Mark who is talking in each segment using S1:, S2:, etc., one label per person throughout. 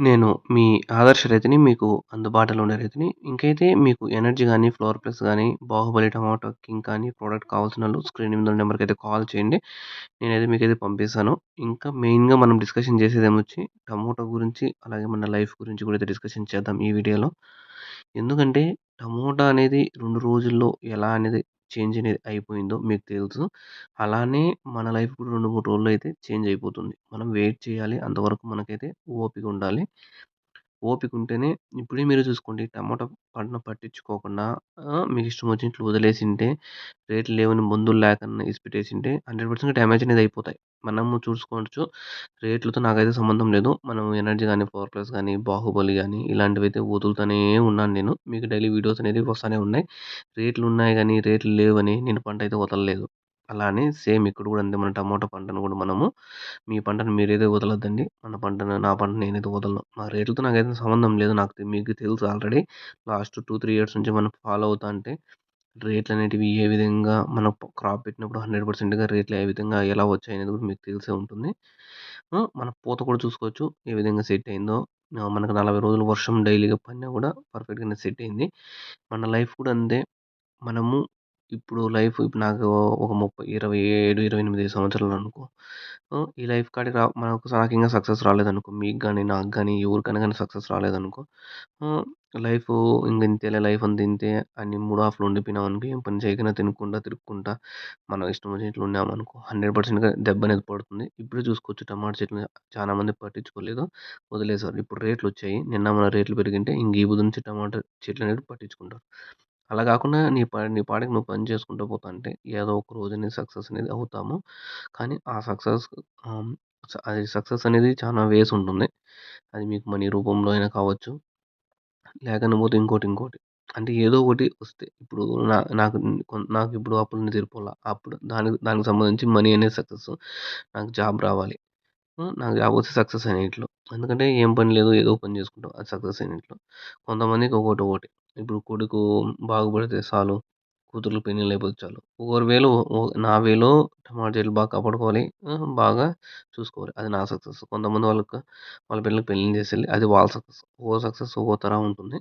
S1: నేను మీ ఆదర్శ రైతుని, మీకు అందుబాటులో ఉండే రైతుని. ఇంకైతే మీకు ఎనర్జీ గాని, ఫ్లోర్ ప్లస్ గాని, బాహుబలి టమాటో కింగ్ కానీ ప్రొడక్ట్ కావాల్సినోళ్ళు స్క్రీన్ మీద ఉన్న నెంబర్‌కైతే కాల్ చేయండి. నేనైతే మీకైతే పంపిస్తాను. ఇంకా మెయిన్‌గా మనం డిస్కషన్ చేసేదేమొచ్చి టమోటా గురించి, అలాగే మన లైఫ్ గురించి కూడా అయితే డిస్కషన్ చేద్దాం ఈ వీడియోలో. ఎందుకంటే టమోటా అనేది 2 రోజుల్లో ఎలా అనేది చేంజ్ అనేది అయిపోయిందో మీకు తెలుసు. అలానే మన లైఫ్ కూడా 2, 3 రోజుల్లో అయితే చేంజ్ అయిపోతుంది. మనం వెయిట్ చేయాలి. అంతవరకు మనకైతే ఓపికుండాలి. ఓపికుంటేనే ఇప్పుడే మీరు చూసుకోండి టమాటా పంటను పట్టించుకోకుండా మీకిష్టం వచ్చినట్లు వదిలేసింటే, రేట్లు లేవని మందులు లేకన్నా ఇసిపెట్టేసింటే 100% డ్యామేజ్ అనేది అయిపోతాయి. మనము చూసుకోవచ్చు. రేట్లతో నాకైతే సంబంధం లేదు. మనం ఎనర్జీ గాని, పవర్ ప్లస్ గాని, బాహుబలి గాని ఇలాంటివైతే వదులుతూనే ఉన్నాను నేను. మీకు డైలీ వీడియోస్ అనేది వస్తానే ఉన్నాయి. రేట్లున్నాయి గాని, రేట్లు లేవని నేను పంటైతే వదలలేదు. అలానే సేమ్ ఇక్కడ కూడా అంతే మన టమోటా పంటను కూడా మనము మీ పంటను మీరైతే వదలొద్దండి. మన పంటను నా పంటను నేనైతే వదలను. మా రేట్లతో నాకైతే సంబంధం లేదు. మీకు తెలుసు ఆల్రెడీ. లాస్ట్ 2, 3 ఇయర్స్ నుంచి మనం ఫాలో అవుతా అంటే రేట్లనేటివి ఏ విధంగా మనం క్రాప్ పెట్టినప్పుడు 100%గా రేట్లు ఏ విధంగా ఎలా వచ్చాయనేది కూడా మీకు తెలిసే ఉంటుంది. మన పూత కూడా చూసుకోవచ్చు. ఏ విధంగా సెట్ అయిందో. మనకు 40 రోజులు వర్షం డైలీగా పడినా కూడా పర్ఫెక్ట్‌గానే సెట్ అయింది. మన లైఫ్ కూడా అంతే. మనము ఇప్పుడు నాకు ఒక 27, 28 సంవత్సరాలనుకో. ఈ లైఫ్ కాడికి నాకింకా సక్సెస్ రాలేదనుకో, మీకు గాని, నాకు గాని ఎవరికైనా గాని సక్సెస్ రాలేదనుకో, ఆహ్, లైఫు ఇంగ లైఫ్ అంతా ఇంతే అని మూడ్ ఆఫ్‌లో ఉండిపోయినామనుకో, ఏం పని చేయకుండా తినుకుంటా, తిరుక్కుంటా, మనం ఇష్టం వచ్చినట్లు ఉన్నామనుకో 100%గా దెబ్బనేది పడుతుంది. ఇప్పుడే చూసుకోవచ్చు టమాటా చెట్లు చాలా మంది పట్టించుకోలేదు. వదిలేసారు. ఇప్పుడు రేట్లొచ్చాయి. నిన్న మొన్న రేట్లు పెరిగింటే ఇంక ఈ బుధి నుంచి టమాటా చెట్లనేవి పట్టించుకుంటారు. అలా గాకుండా నీ పాటికి నువ్వు పని చేసుకుంటూ పోతాంటే ఏదో ఒక రోజు అనేది సక్సెస్ అనేది అవుతాము. కానీ ఆ సక్సెస్ ఆహ్, అది సక్సెస్ అనేది చాలా వేస్ ఉంటుంది. అది మీకు మనీ రూపంలో అయినా కావచ్చు. లేకపోతే ఇంకోటి. అంటే ఏదో ఒకటి వస్తే ఇప్పుడు నాకిప్పుడు అప్పులుండి తీరిపోలా. అప్పుడు దానికి దానికి సంబంధించి మనీ అనేది సక్సెస్. నాకు జాబ్ రావాలి. నాకు జాబ్ వస్తే సక్సెస్ అయినట్లు. ఎందుకంటే ఏం పని లేదు. ఏదో పని చేసుకుంటాం. అది సక్సెస్ అయినట్లు. కొంతమందికి ఒకటి. ఇప్పుడు కొడుకు బాగుపడితే సాలు. కూతుర్లు పెళ్ళిళ్ళయిపోతే చాలు. ఒకరి వేలో నా వేలో టమాటా చెట్లు బాగా కాపాడుకోవాలి. బాగా చూసుకోవాలి. అది నా సక్సెస్. కొంతమంది వాళ్ళ పిల్లలకి పెళ్ళిళ్ళు చేసేయాలి. అది వాళ్ళ సక్సెస్. ఒక్కో సక్సెస్ ఒక్కో తరహా ఉంటుంది.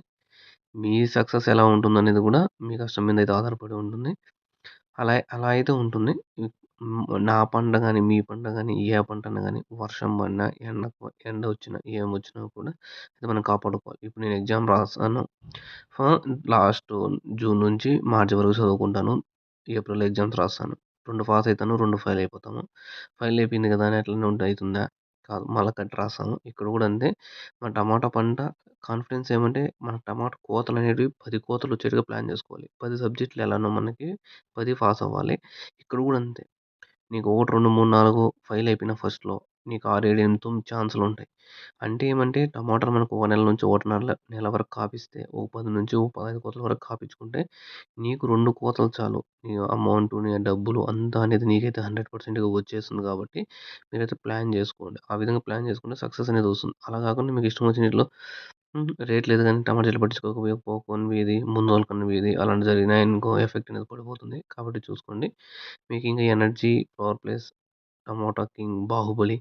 S1: మీ సక్సెస్ ఎలా ఉంటుందనేది కూడా మీ కష్టం మీద అయితే ఆధారపడి ఉంటుంది. అలా అయితే ఉంటుంది. నా పంట గాని, మీ పంట గాని, ఏ పంటన్నా గాని వర్షం పడినా, ఎండొచ్చినా, ఏమొచ్చినా కూడా అది మనం కాపాడుకోవాలి. ఇప్పుడు నేను ఎగ్జామ్ రాసాను. లాస్ట్ జూన్ నుంచి మార్చ్ వరకు చదువుకుంటాను. ఏప్రిల్‌లో ఎగ్జామ్స్ రాస్తాను. 2 పాస్ అయితాను, 2 ఫెయిల్ అయిపోతాము. ఫెయిల్ అయిపోయింది కదా! అని అట్లనే అయితుందా? కాదు. మళ్ళా కట్టి రాస్తాము. ఇక్కడ కూడా అంతే. మన టమాటా పంట కాన్ఫిడెన్స్ ఏమంటే మన టమాటా కోతలనేటివి 10 కోతలు వచ్చేట్టుగా ప్లాన్ చేసుకోవాలి. 10 సబ్జెక్టులు ఎలానో మనకి 10 పాస్ అవ్వాలి. ఇక్కడ కూడా అంతే. నీకు 1, 2, 3, 4 ఫెయిల్ అయిపోయిన ఫస్ట్‌లో నీకు 6, 7, 8, 9 ఛాన్సులుంటాయి. అంటే ఏమంటే టమాటాలు మనకు ఒక నెల నుంచి ఒకటిన్నర నెల వరకు కాపిస్తే ఓ 10 నుంచి ఓ 15 కోతల వరకు కాపించుకుంటే నీకు 2 కోతలు చాలు. నీ అమౌంటు, నీ డబ్బులు అంతా అనేది నీకైతే 100%గా వచ్చేస్తుంది కాబట్టి మీరైతే ప్లాన్ చేసుకోండి. ఆ విధంగా ప్లాన్ చేసుకుంటే సక్సెస్ అనేది వస్తుంది. అలా కాకుండా మీకు ఇష్టం వచ్చినట్లు రేట్ లేదు గానీ టమాటా చెట్లు పట్టించుకోకపోయిది ముందోళ్ళ అలాంటివి జరిగినాయనుకో ఎఫెక్ట్ అనేది పడిపోతుంది. కాబట్టి చూసుకోండి. మీకింకా energy, power plus, tomato king, Baahubali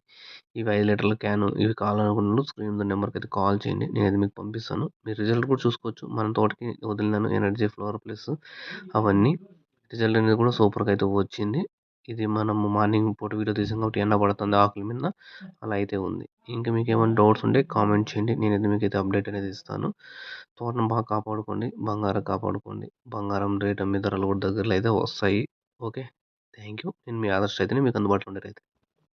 S1: ఇవి 5 లీటర్ల క్యాను ఇవి కావాలనుకున్నోళ్ళు స్క్రీన్ మీద నెంబర్‌కైతే కాల్ చేయండి. నేనైతే మీకు పంపిస్తాను. మీరు రిజల్ట్ కూడా చూసుకోవచ్చు. మన తోటకి వదిలినాను ఎనర్జీ, ఫ్లవర్ ప్లస్ అవన్నీ. రిజల్ట్ అనేది కూడా సూపర్‌గా అయితే వచ్చింది. ఇది మనము మార్నింగ్ పూట వీడియో తీసాం కాబట్టి ఎండ పడుతుంది ఆకుల మీద. అలా అయితే ఉంది. ఇంకా మీకేమైనా డౌట్స్ ఉంటే కామెంట్ చేయండి. నేనైతే మీకైతే అప్డేట్ అనేది ఇస్తాను. తోటను బాగా కాపాడుకోండి. బంగారం కాపాడుకోండి. బంగారం రేట్ అమ్మే ధరలు కూడా దగ్గరలో అయితే వస్తాయి. ఓకే. Thank you. నేను మీ ఆదర్శ్ రైతుని. మీకు అందుబాటులో ఉండే రైతు.